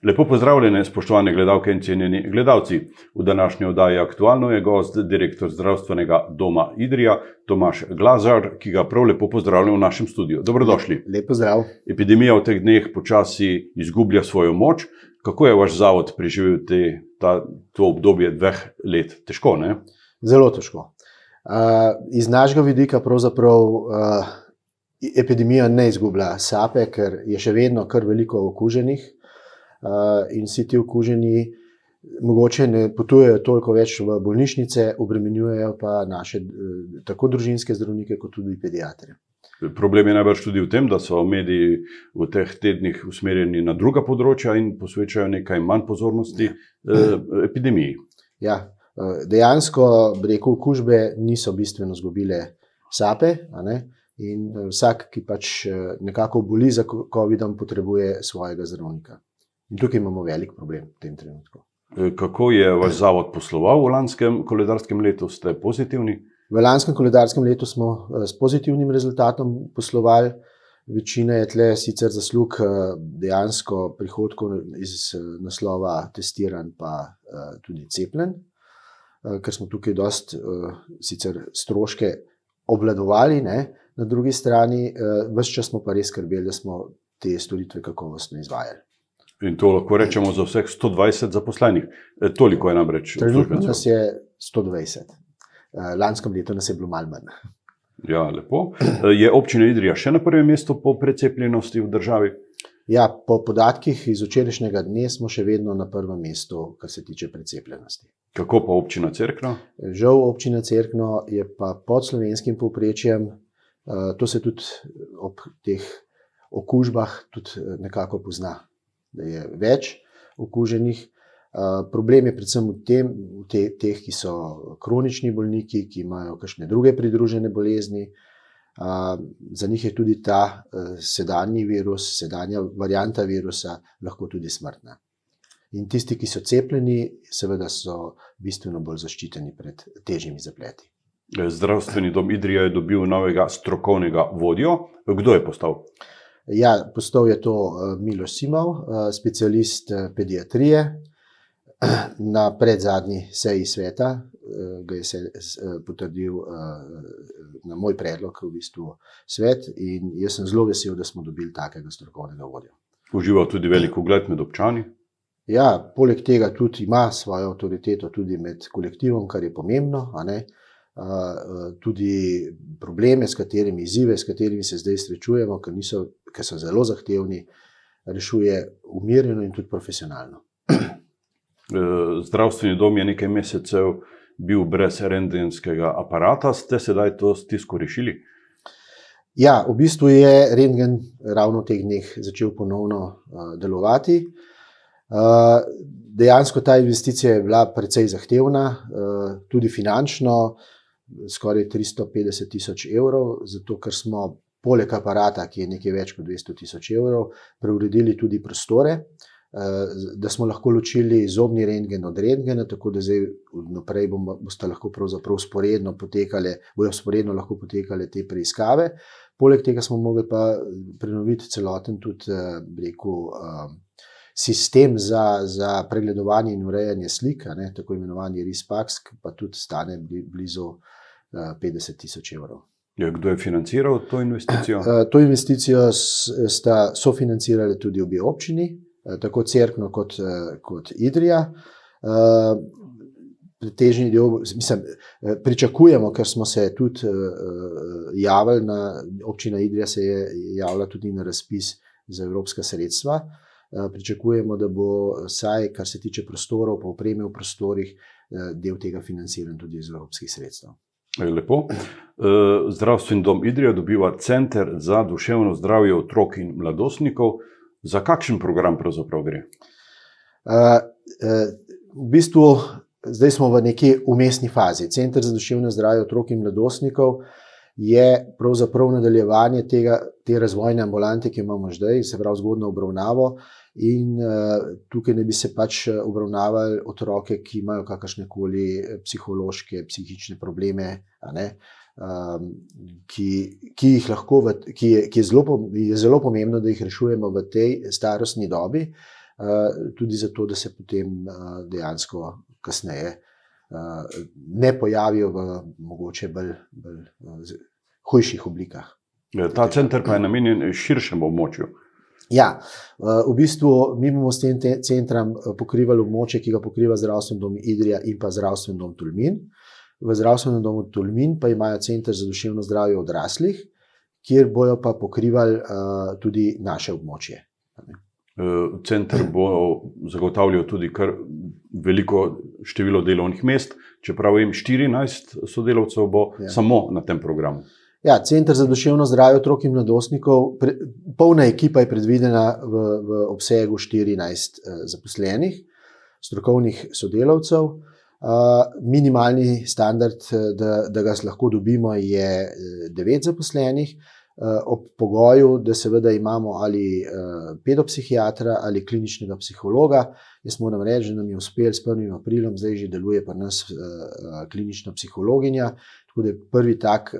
Lepo pozdravljene, spoštovane gledalke in cenjeni gledalci. V današnji oddaji Aktualno je gost direktor zdravstvenega doma Idrija, Tomaž Glazar, ki ga prav lepo pozdravljam v našem studiu. Dobrodošli. Lep pozdrav. Epidemija v teh dneh počasi izgublja svojo moč. Kako je vaš zavod preživel to obdobje 2 let? Težko, ne? Zelo težko. Iz našega vidika pravzaprav epidemija ne izgublja sape, ker je še vedno kar veliko okuženih. In vsi ti okuženi mogoče ne potujejo toliko več v bolnišnice, obremenjujejo pa naše tako družinske zdravnike kot tudi pediatre. Problem je najbrž tudi v tem, da so mediji v teh tednih usmerjeni na druga področja in posvečajo nekaj manj pozornosti epidemiji. Ja, dejansko, okužbe niso bistveno izgubile sape, in vsak, ki pač nekako boli za covidom, potrebuje svojega zdravnika. In tukaj imamo velik problem v tem trenutku. Kako je vaš zavod posloval v lanskem koledarskem letu? Ste pozitivni? V lanskem koledarskem letu smo s pozitivnim rezultatom poslovali. Večina je tle sicer zaslug dejansko prihodkov iz naslova testiranj pa tudi cepljenj, ker smo tukaj dosti sicer stroške obvladovali, ne? Na drugi strani ves čas smo pa res skrbeli, da smo te storitve kakovostno izvajali. In to lahko rečemo za vseh 120 zaposlenih. Toliko je namreč. Trenutno nas je 120. Lanskem letu nas je bilo malo manj. Ja, lepo. Je občina Idrija še na prvem mestu po precepljenosti v državi? Ja, po podatkih iz včerajšnjega dne smo še vedno na prvem mestu, kar se tiče precepljenosti. Kako pa občina Cerkno? Žal občina Cerkno je pa pod slovenskim povprečjem. To se tudi ob teh okužbah tudi nekako pozna, da je več okuženih. Problem je predvsem v teh, ki so kronični bolniki, ki imajo kakšne druge pridružene bolezni. Za njih je tudi ta sedanji virus, sedanja varianta virusa lahko tudi smrtna. In tisti, ki so cepljeni, seveda so bistveno bolj zaščiteni pred težjimi zapleti. Zdravstveni dom Idrija je dobil novega strokovnega vodjo. Kdo je postal? Ja, postal je to Miloš Simov, specialist pediatrije. Na predzadnji seji sveta ga je potrdil na moj predlog v bistvu svet in jaz sem zelo vesel, da smo dobili takega strokovnega vodja. Uživa tudi velik ugled med občani? Ja, poleg tega tudi ima svojo avtoriteto tudi med kolektivom, kar je pomembno, tudi probleme, izzive, s katerimi se zdaj srečujemo, ker so zelo zahtevni, rešuje umirjeno in tudi profesionalno. Zdravstveni dom je nekaj mesecev bil brez rentgenskega aparata. Ste sedaj to stisko rešili? Ja, v bistvu je rentgen ravno v teh dneh začel ponovno delovati. Dejansko ta investicija je bila precej zahtevna, tudi finančno, skoraj 350 000 evrov, zato ker smo poleg aparata, ki je nekaj več kot 200 000 evrov, preuredili tudi prostore, da smo lahko ločili zobni rentgen od rentgena, tako da zdaj naprej bodo lahko pravzaprav vzporedno lahko potekale te preiskave. Poleg tega smo mogli pa prenoviti celoten tudi, sistem za pregledovanje in urejanje slik, tako imenovani RIS-PACS, pa tudi stane blizu 50 000 evrov. Kdo je financiral to investicijo? To investicijo sta sofinancirali tudi obe občini, tako Cerkno kot Idrija. Pretežni del, pričakujemo, ker smo se tudi javili, občina Idrija se je javila tudi na razpis za evropska sredstva. Pričakujemo, da bo vsaj, kar se tiče prostorov, pa opreme v prostorih, del tega financiran tudi iz evropskih sredstev. Lepo. Zdravstveni dom Idrija dobiva center za duševno zdravje otrok in mladostnikov. Za kakšen program pravzaprav gre? V bistvu zdaj smo v neki vmesni fazi. Center za duševno zdravje otrok in mladostnikov je pravzaprav nadaljevanje te razvojne ambulante, ki imamo zdaj, se pravi zgodnjo obravnavo, in tukaj ne bi se pač obravnavali otroke, ki imajo kakršnekoli psihološke, psihične probleme, ki je zelo pomembno, da jih rešujemo v tej starostni dobi, tudi zato, da se potem dejansko kasneje ne pojavijo v mogoče bolj hujših oblikah. Ta center pa je namenjen širšemu območju. Ja, v bistvu mi bomo s tem centrom pokrivali območje, ki ga pokriva Zdravstveni dom Idrija in pa Zdravstveni dom Tolmin. V Zdravstvenem domu Tolmin pa imajo center za duševno zdravje odraslih, kjer bojo pa pokrivali tudi naše območje. Center bo zagotavljal tudi kar veliko število delovnih mest, čeprav vem, 14 sodelavcev bo samo na tem programu. Ja, Center za duševno zdravje otrok in mladostnikov, polna ekipa je predvidena v obsegu 14 zaposlenih, strokovnih sodelavcev. Minimalni standard, da ga lahko dobimo, je 9 zaposlenih, ob pogoju, da seveda imamo ali pedopsihiatra ali kliničnega psihologa. Jaz moram reči, da nam je uspelo s 1. aprilom, zdaj že deluje pri nas klinična psihologinja, tako da je prvi tak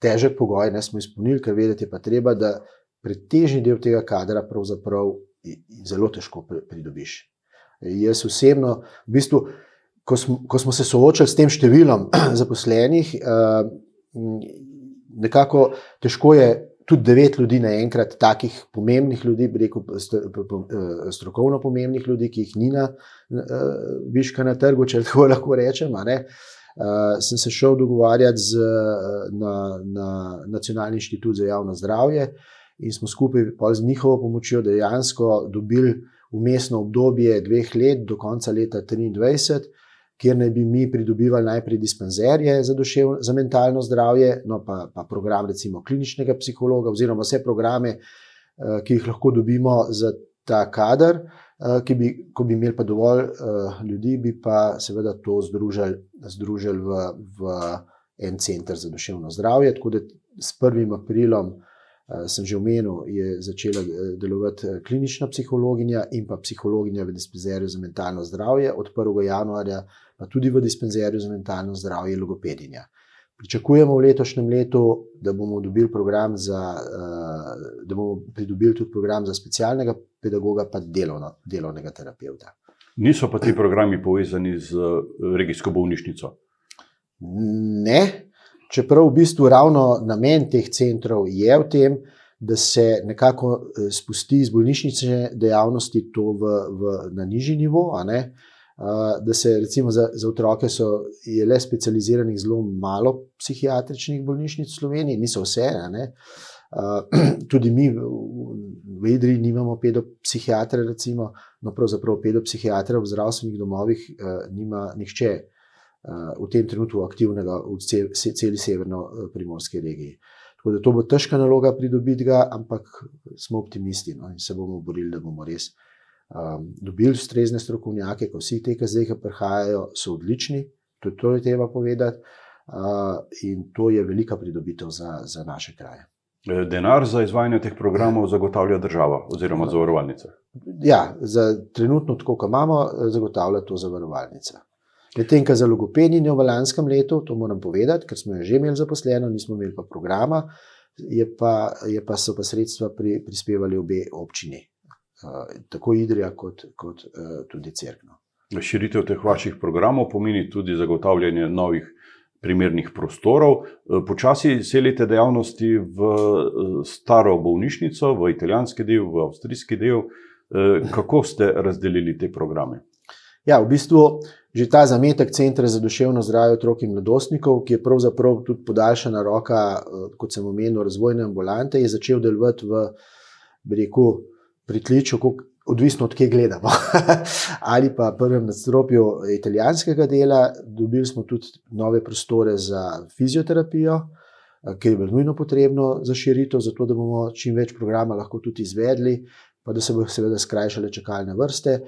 težek pogoj, ne smo izpolnili, ker vedeti je pa treba, da pretežni del tega kadra pravzaprav zelo težko pridobiš. Jaz osebno, v bistvu, ko smo se soočali s tem številom zaposlenih, nekako težko je tudi 9 ljudi naenkrat, takih pomembnih ljudi, bi rekel, strokovno pomembnih ljudi, ki jih ni viška na trgu, če tako lahko rečem. Sem se šel dogovarjati na Nacionalni inštitut za javno zdravje in smo skupaj z njihovo pomočjo dejansko dobili vmesno obdobje 2 let do konca leta 2023, kjer naj bi mi pridobivali najprej dispanzerje za mentalno zdravje, no pa program recimo kliničnega psihologa oziroma vse programe, ki jih lahko dobimo za ta kader, ko bi imeli pa dovolj ljudi, bi pa seveda to združili v en center za duševno zdravje. Tako da s 1. aprilom, sem že omenil, je začela delovati klinična psihologinja in pa psihologinja v dispanzerju za mentalno zdravje, od 1. januarja pa tudi v dispanzerju za mentalno zdravje logopedinja. Pričakujemo v letošnjem letu, da bomo pridobili tudi program za specialnega pedagoga pa delovnega terapevta. Niso pa ti programi povezani z regijsko bolnišnico? Ne, čeprav v bistvu ravno namen teh centrov je v tem, da se nekako spusti iz bolnišnične dejavnosti to na nižji nivo, da se recimo za otroke je le specializiranih zelo malo psihiatričnih bolnišnic v Sloveniji, niso vse, tudi mi v Idriji nimamo pedopsihiatre, recimo, no pravzaprav pedopsihiatra v zdravstvenih domovih nima nihče v tem trenutku aktivnega v celi severno-primorski regiji. Tako da to bo težka naloga pridobiti ga, ampak smo optimisti in se bomo borili, da bomo res dobili ustrezne strokovnjake, ko vsi te, ki zdaj prihajajo, so odlični, tudi to je treba povedati, in to je velika pridobitev za naše kraje. Denar za izvajanje teh programov zagotavlja država oziroma zavarovalnica? Ja, trenutno tako, ko imamo, zagotavlja to zavarovalnica. Medtem, ko za logopedinjo v lanskem letu, to moram povedati, ker smo jo že imeli zaposleno, nismo imeli pa programa, so pa sredstva prispevali obe občini, tako Idrija kot tudi Cerkno. Širitev teh vaših programov pomeni tudi zagotavljanje novih primernih prostorov. Počasi selite dejavnosti v staro bolnišnico, v italijanski del, v avstrijski del. Kako ste razdelili te programe? Ja, v bistvu že ta zametek Centra za duševno zdravje otrok in mladostnikov, ki je pravzaprav tudi podaljšana roka, kot sem omenil, razvojne ambulante, je začel delovati v pritličju, odvisno od kje gledamo, ali pa prvem nadstropju italijanskega dela. Dobili smo tudi nove prostore za fizioterapijo, ki je bilo nujno potrebno za širitev, zato da bomo čim več programa lahko tudi izvedli, pa da se bo seveda skrajšale čakalne vrste.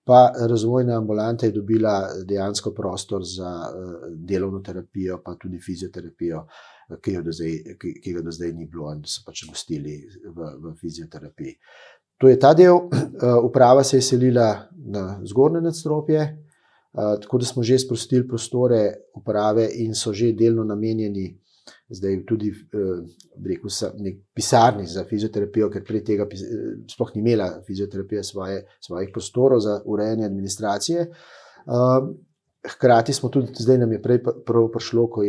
Pa razvojna ambulanta je dobila dejansko prostor za delovno terapijo, pa tudi fizioterapijo, ki ga do zdaj ni bilo in so pač gostili v fizioterapiji. To je ta del. Uprava se je selila na zgornje nadstropje, tako da smo že sprostili prostore uprave in so že delno namenjeni zdaj tudi rekel, nek pisarni za fizioterapijo, ker prej tega sploh ni imela fizioterapija svojih prostorov za urejanje administracije. Hkrati smo tudi, zdaj nam je prej prav prišlo, ko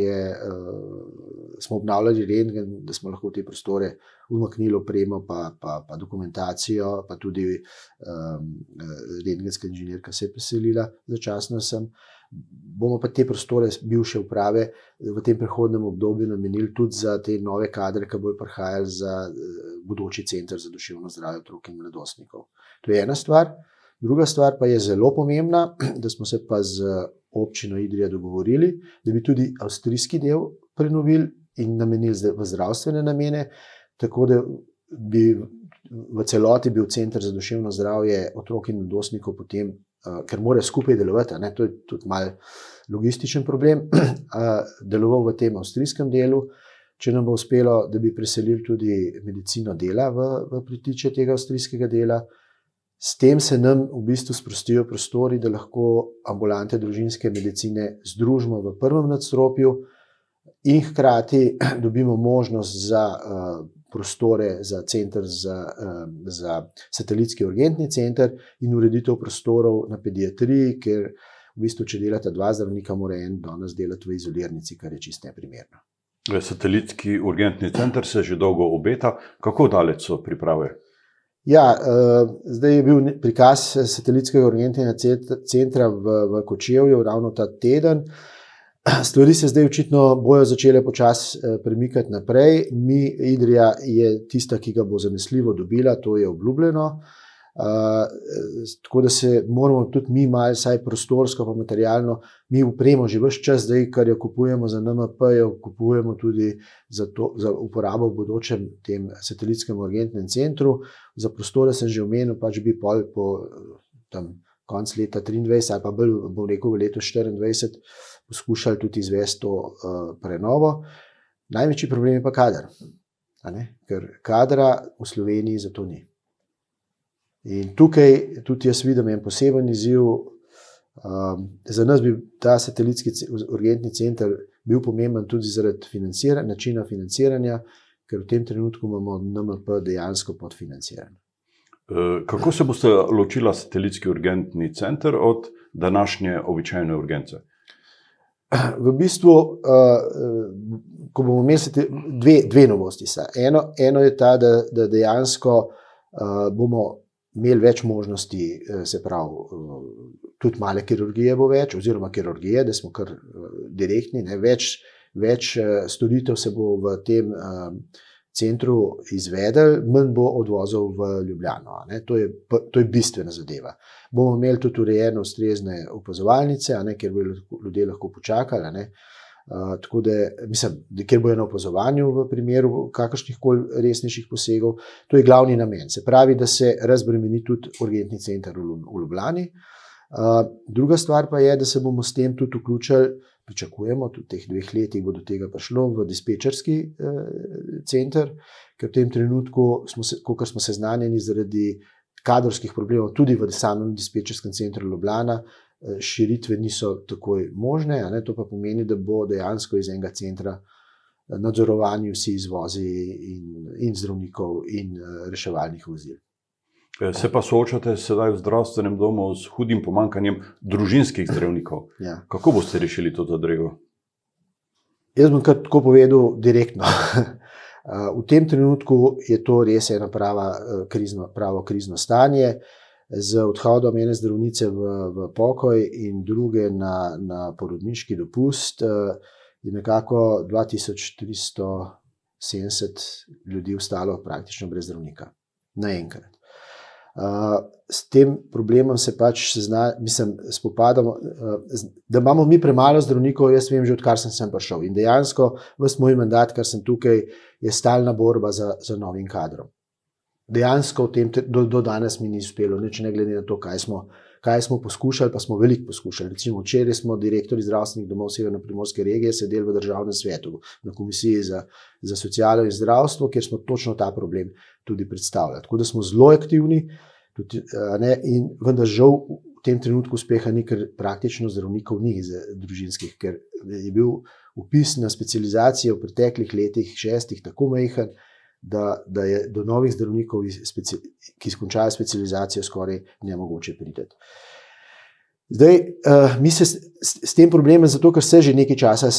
smo obnavljali rentgen, da smo lahko v te prostore umaknili opremo, pa dokumentacijo, pa tudi rentgenska inženirka se je preselila začasno sem. Bomo pa te prostore bivše uprave v tem prehodnem obdobju namenili tudi za te nove kadre, ki bodo prihajali za bodoči center za duševno zdravje otrok in mladostnikov. To je ena stvar. Druga stvar pa je zelo pomembna, da smo se pa z občino Idrija dogovorili, da bi tudi avstrijski del prenovili in namenili v zdravstvene namene, tako da bi v celoti bil center za duševno zdravje otrok in mladostnikov potem, ker mora skupaj delovati, to je tudi malo logističen problem, deloval v tem avstrijskem delu. Če nam bo uspelo, da bi preselili tudi medicino dela v pritiče tega avstrijskega dela, s tem se nam v bistvu sprostijo prostori, da lahko ambulante družinske medicine združimo v prvem nadstropju in hkrati dobimo možnost za prostore za center za satelitski urgentni center in ureditev prostorov na pediatriji, ker v bistvu, če delata dva zdravnika, mora en danes delati v izolirnici, kar je čisto neprimerno. Satelitski urgentni center se že dolgo obeta. Kako daleč so priprave? Ja, zdaj je bil prikaz satelitskega urgentnega centra v Kočevju ravno ta teden. Stvari se zdaj očitno bojo začele počasi premikati naprej. Idrija je tista, ki ga bo zanesljivo dobila, to je obljubljeno. Tako da se moramo tudi mi malo, saj prostorsko pa materialno, mi upremo že ves čas zdaj, kar jo kupujemo za NMP, jo kupujemo tudi za uporabo v bodočem tem satelitskem urgentnem centru. Za prostore sem že omenil, pač bi po konc leta 23 ali pa bolj, bom rekel, v letu 24 poskušali tudi izvesti to prenovo. Največji problem je pa kader, ker kadra v Sloveniji za to ni. In tukaj tudi jaz vidim en poseben izziv. Za nas bi ta satelitski urgentni center bil pomemben tudi zaradi načina financiranja, ker v tem trenutku imamo NMP dejansko podfinanciran. Kako se boste ločila satelitski urgentni center od današnje običajne urgence? V bistvu, ko bomo imeli dve novosti. Eno je ta, da dejansko bomo imeli več možnosti, se pravi, tudi male kirurgije bo več, oziroma kirurgije, da smo kar direktni, več storitev se bo v tem centru izvedel, manj bo odvozov v Ljubljano. To je bistvena zadeva. Bomo imeli tudi urejene ustrezne opazovalnice, kjer bodo ljudje lahko počakali, tako da, kjer bojo na opazovanju v primeru kakršnihkoli resnejših posegov. To je glavni namen. Se pravi, da se razbremeni tudi urgentni center v Ljubljani. Druga stvar pa je, da se bomo s tem tudi vključili, pričakujemo, tudi v teh 2 letih bo do tega prišlo, v dispečerski center, ker v tem trenutku, kolikor smo seznanjeni zaradi kadrovskih problemov, tudi v samem dispečerskem centru Ljubljana, širitve niso takoj možne, to pa pomeni, da bo dejansko iz enega centra nadzorovani vsi izvozi in zdravnikov in reševalnih vozil. Se pa soočate sedaj v zdravstvenem domu s hudim pomanjkanjem družinskih zdravnikov. Ja. Kako boste rešili to zadrego? Jaz bom kar tako povedal direktno. V tem trenutku je to res eno pravo krizno stanje. Z odhodom ene zdravnice v pokoj in druge na porodniški dopust je nekako 2370 ljudi ostalo praktično brez zdravnika. Naenkrat. S tem problemom se pač spopadamo, da imamo mi premalo zdravnikov, jaz vem že odkar sem prišel. In dejansko ves moj mandat, kar sem tukaj, je stalna borba za novim kadrom. Dejansko do danes mi ni uspelo, nič ne glede na to, kaj smo poskušali, pa smo veliko poskušali. Recimo včeraj smo direktorji zdravstvenih domov Severno-Primorske regije sedeli v državnem svetu, na komisiji za socialo in zdravstvo, kjer smo točno ta problem tudi predstavljali. Tako da smo zelo aktivni, vendar žal v tem trenutku uspeha ni, ker praktično zdravnikov ni družinskih, ker je bil vpis na specializacije v preteklih letih, 6, tako majhen, da je do novih zdravnikov, ki končajo specializacijo, skoraj nemogoče priti. Zdaj, mi se s tem problemom, zato ker se že nekaj časa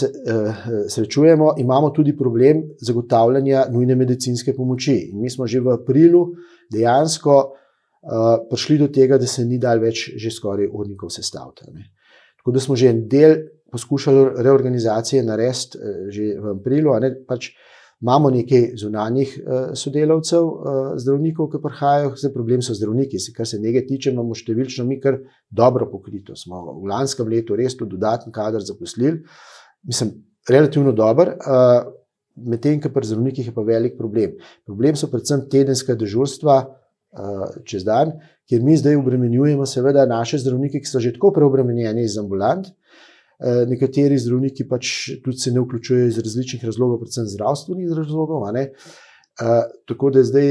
srečujemo, imamo tudi problem zagotavljanja nujne medicinske pomoči. In mi smo že v aprilu dejansko prišli do tega, da se ni dal več že skoraj urnikov sestaviti. Tako da smo že en del poskušali reorganizacije narediti že v aprilu, pač imamo nekaj zunanjih sodelavcev, zdravnikov, ki prihajajo, problem so zdravniki, kar se njega tiče, imamo številčno mi kar dobro pokrito. Smo v lanskem letu res tudi dodatni kader zaposlili, mislim, relativno dober, medtem ko pri zdravnikih je pa velik problem. Problem so predvsem tedenska dežurstva čez dan, kjer mi zdaj obremenjujemo seveda naše zdravnike, ki so že tako preobremenjeni iz ambulant. Nekateri zdravniki pač tudi se ne vključujejo iz različnih razlogov, predvsem zdravstvenih razlogov. Tako da zdaj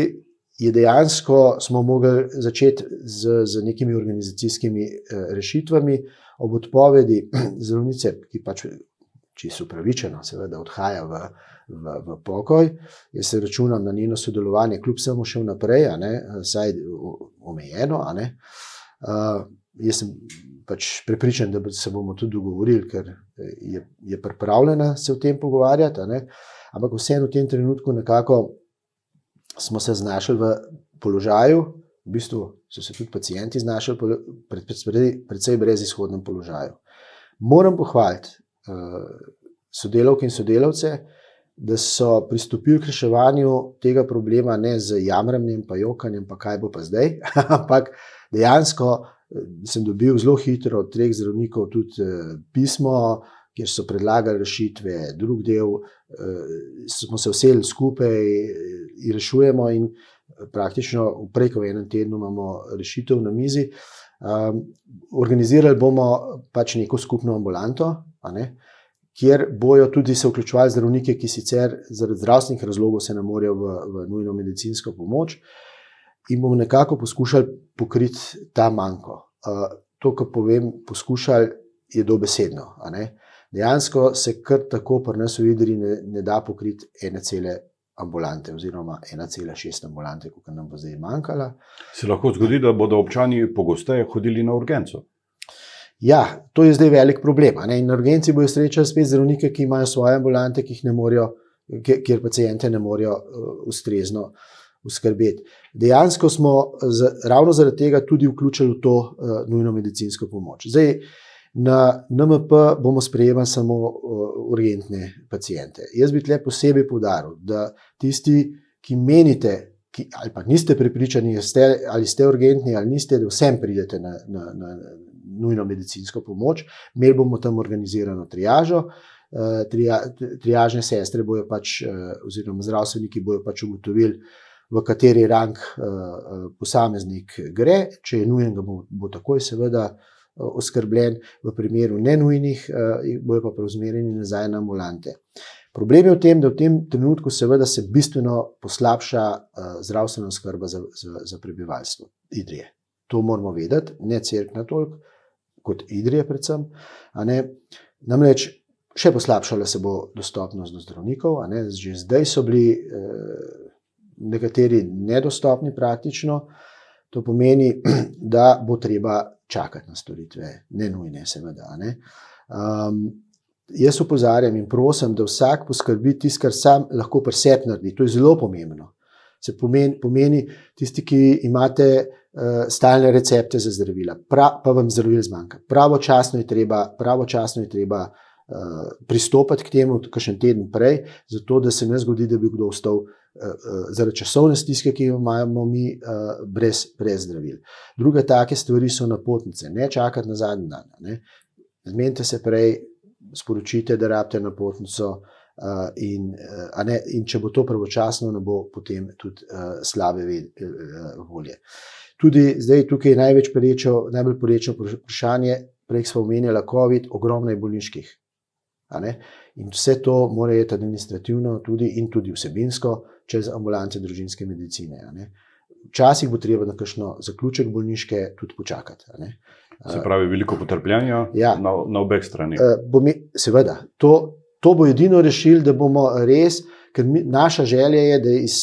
je dejansko smo mogli začeti z nekimi organizacijskimi rešitvami ob odpovedi zdravnice, ki pač čisto upravičeno seveda odhaja v pokoj. Jaz se računam na njeno sodelovanje, kljub vsemu še vnaprej, saj omejeno. Jaz sem pač prepričan, da se bomo tudi dogovorili, ker je pripravljena se o tem pogovarjati, ampak vseeno v tem trenutku nekako smo se znašli v položaju, v bistvu so se tudi pacienti znašli predvsej brezizhodnem položaju. Moram pohvaliti sodelavke in sodelavce, da so pristopili k reševanju tega problema ne z jamranjem pa jokanjem, pa kaj bo pa zdaj, ampak dejansko sem dobil zelo hitro od 3 zdravnikov tudi pismo, kjer so predlagali rešitve, drug del, smo se usedli skupaj in rešujemo in praktično v prej kot v enem tednu imamo rešitev na mizi. Organizirali bomo pač neko skupno ambulanto, kjer bojo tudi se vključevali zdravnike, ki sicer zaradi zdravstvenih razlogov se ne morejo v nujno medicinsko pomoč, in bomo nekako poskušali pokriti ta manko. To, kar povem, poskušali je dobesedno. Dejansko se kar tako pri nas v Idriji ne da pokriti 1 ambulante oziroma 1,6 ambulante, kot nam bo zdaj manjkala. Se lahko zgodi, da bodo občani pogosteje hodili na urgenco? Ja, to je zdaj velik problem. In na urgenci bojo srečali spet zdravnike, ki imajo svoje ambulante, kjer paciente ne morejo ustrezno uskrbeti. Dejansko smo ravno zaradi tega tudi vključili v to nujno medicinsko pomoč. Zdaj, na NMP bomo sprejemali samo urgentne paciente. Jaz bi tle posebej poudaril, da tisti, ki menite, ali pa niste prepričani, ali ste urgentni ali niste, da vsem pridete na nujno medicinsko pomoč. Imeli bomo tam organizirano triažo. Triažne sestre bojo pač, oziroma zdravstveniki bojo pač ugotovili, v kateri rang posameznik gre. Če je nujen, bo takoj seveda oskrbljen, v primeru nenujnih bojo pa preusmerjeni nazaj na ambulante. Problem je v tem, da v tem trenutku seveda se bistveno poslabša zdravstvena oskrba za prebivalstvo Idrije. To moramo vedeti, ne Cerkna toliko, kot Idrije predvsem. Namreč še poslabšala se bo dostopnost do zdravnikov. Že zdaj so bili nekateri nedostopni praktično. To pomeni, da bo treba čakati na storitve, ne nujne seveda. Jaz opozarjam in prosim, da vsak poskrbi tisto, kar sam lahko pri sebi naredi. To je zelo pomembno. Se pomeni tisti, ki imate stalne recepte za zdravila, pa vam zdravil zmanjka. Pravočasno je treba pristopiti k temu kakšen teden prej, zato da se ne zgodi, da bi kdo ostal zaradi časovne stiske, ki jo imamo mi, brez zdravil. Druga take stvari so napotnice. Ne čakati na zadnji dan. Zmenite se prej, sporočite, da rabite napotnico, in če bo to pravočasno, ne bo potem tudi slabe volje. Tudi zdaj tukaj je najbolj pereče vprašanje, prej smo omenjali COVID, ogromno je bolniških. In vse to mora iti administrativno in tudi vsebinsko čez ambulante družinske medicine. Včasih bo treba na kakšno zaključek bolniške tudi počakati. Se pravi, veliko potrpljenja na obeh straneh. Seveda, to bo edino rešilo, da bomo res, ker naša želja je, da iz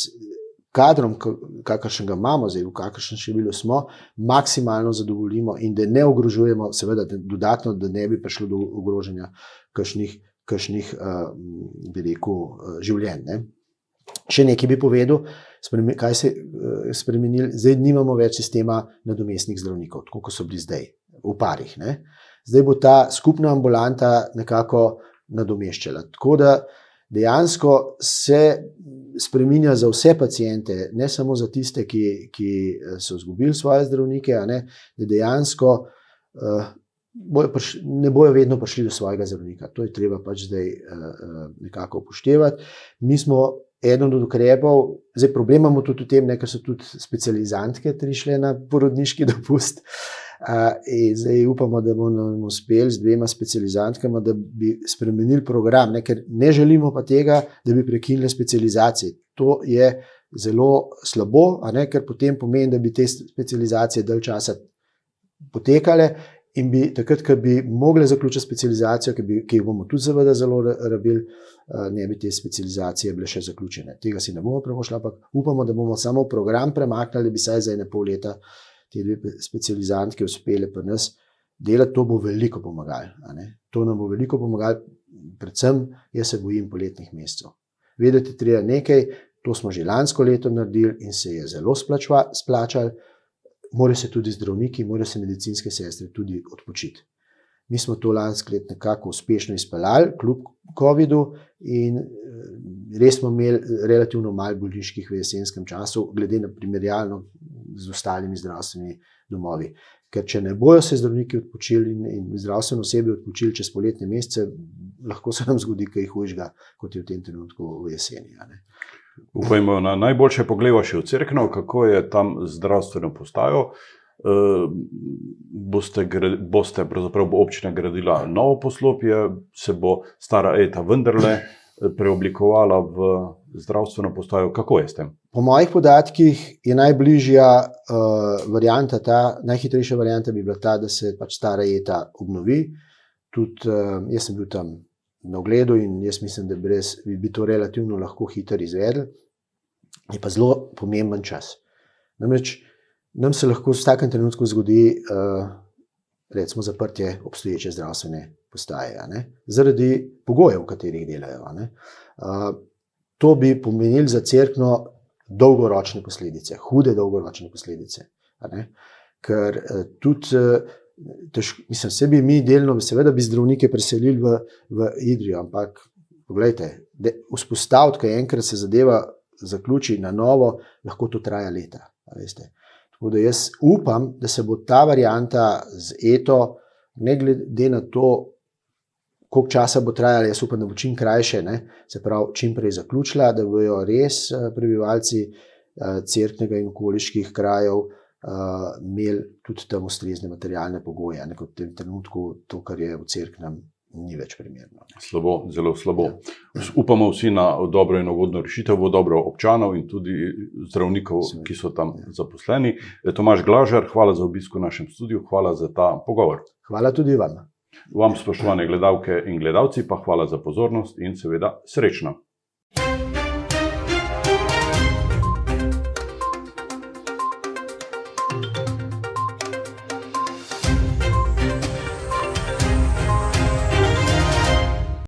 kadrom, kakršnega imamo zdaj, v kakršnem številu smo, maksimalno zadovoljimo in da ne ogrožujemo, seveda dodatno, da ne bi prišlo do ogrožanja kakšnih bi rekel, življenj. Ne? Še nekaj bi povedal, kaj se je spremenilo. Zdaj nimamo več sistema nadomestnih zdravnikov, tako kot so bili zdaj, v parih. Ne? Zdaj bo ta skupna ambulanta nekako nadomeščala. Tako da dejansko se spreminja za vse paciente, ne samo za tiste, ki so izgubili svoje zdravnike, da dejansko ne bojo vedno prišli do svojega zdravnika. To je treba pač zdaj nekako upoštevati. Mi smo eden od ukrepov, zdaj problem imamo tudi v tem, ker so tudi specializantke prišle na porodniški dopust. In zdaj upamo, da bomo uspeli z 2 specializantkama, da bi spremenili program, ker ne želimo pa tega, da bi prekinili specializacije. To je zelo slabo, ker potem pomeni, da bi te specializacije dalj časa potekale in bi takrat, ko bi mogle zaključiti specializacijo, ki jih bomo tudi seveda zelo rabili, ne bi te specializacije bile še zaključene. Tega si ne bomo privoščili, ampak upamo, da bomo samo program premaknili, da bi saj za 1,5 leta te 2 specializantke uspele pri nas delati. To bo veliko pomagalo. To nam bo veliko pomagalo, predvsem jaz se bojim poletnih mesecev. Vedeti treba nekaj, to smo že lansko leto naredili in se je zelo splačalo. Morajo se tudi zdravniki, morajo se medicinske sestre tudi odpočiti. Mi smo to lansko leto nekako uspešno izpeljali, kljub covidu, in res smo imeli relativno malo bolniških v jesenskem času, glede na primerjalno z ostalimi zdravstvenimi domovi. Ker če ne bojo se zdravniki odpočili in zdravstveno osebje odpočili čez poletne mesece, lahko se nam zgodi kaj hujšega, kot je v tem trenutku v jeseni. Upajmo na najboljše. Poglejva še v Cerkno, kako je tam zdravstveno postajo. Bo občina gradila novo poslopje, se bo stara eta vendarle preoblikovala v zdravstveno postajo. Kako je s tem? Po mojih podatkih je najbližja varianta najhitrejša varianta bi bila ta, da se pač stara eta obnovi. Tudi jaz sem bil tam na ogledu in jaz mislim, da bi to relativno lahko hitro izvedli. Je pa zelo pomemben čas. Namreč nam se lahko v takem trenutku zgodi recimo zaprtje obstoječe zdravstvene postaje, zaradi pogojev, v katerih delajo. To bi pomenilo za Cerkno dolgoročne posledice, hude dolgoročne posledice. Ker tudi vse bi mi delno, seveda bi zdravnike preselili v Idrijo, ampak poglejte, vzpostaviti, ko enkrat se zadeva zaključi na novo, lahko to traja leta. Tako da jaz upam, da se bo ta varianta z eto, ne glede na to, koliko časa bo trajala, jaz upam, da bo čim krajše, se pravi čim prej zaključila, da bojo res prebivalci Cerknega in okoliških krajev imeli tudi tam ustrezne materialne pogoje, kot v tem trenutku to, kar je v Cerknem, ni več primerno. Slabo, zelo slabo. Upamo vsi na dobro in ugodno rešitev, v dobro občanov in tudi zdravnikov, ki so tam zaposleni. Tomaž Glažar, hvala za obisk v našem studiu, hvala za ta pogovor. Hvala tudi vam. Vam, spoštovane gledalke in gledalci, pa hvala za pozornost in seveda srečno.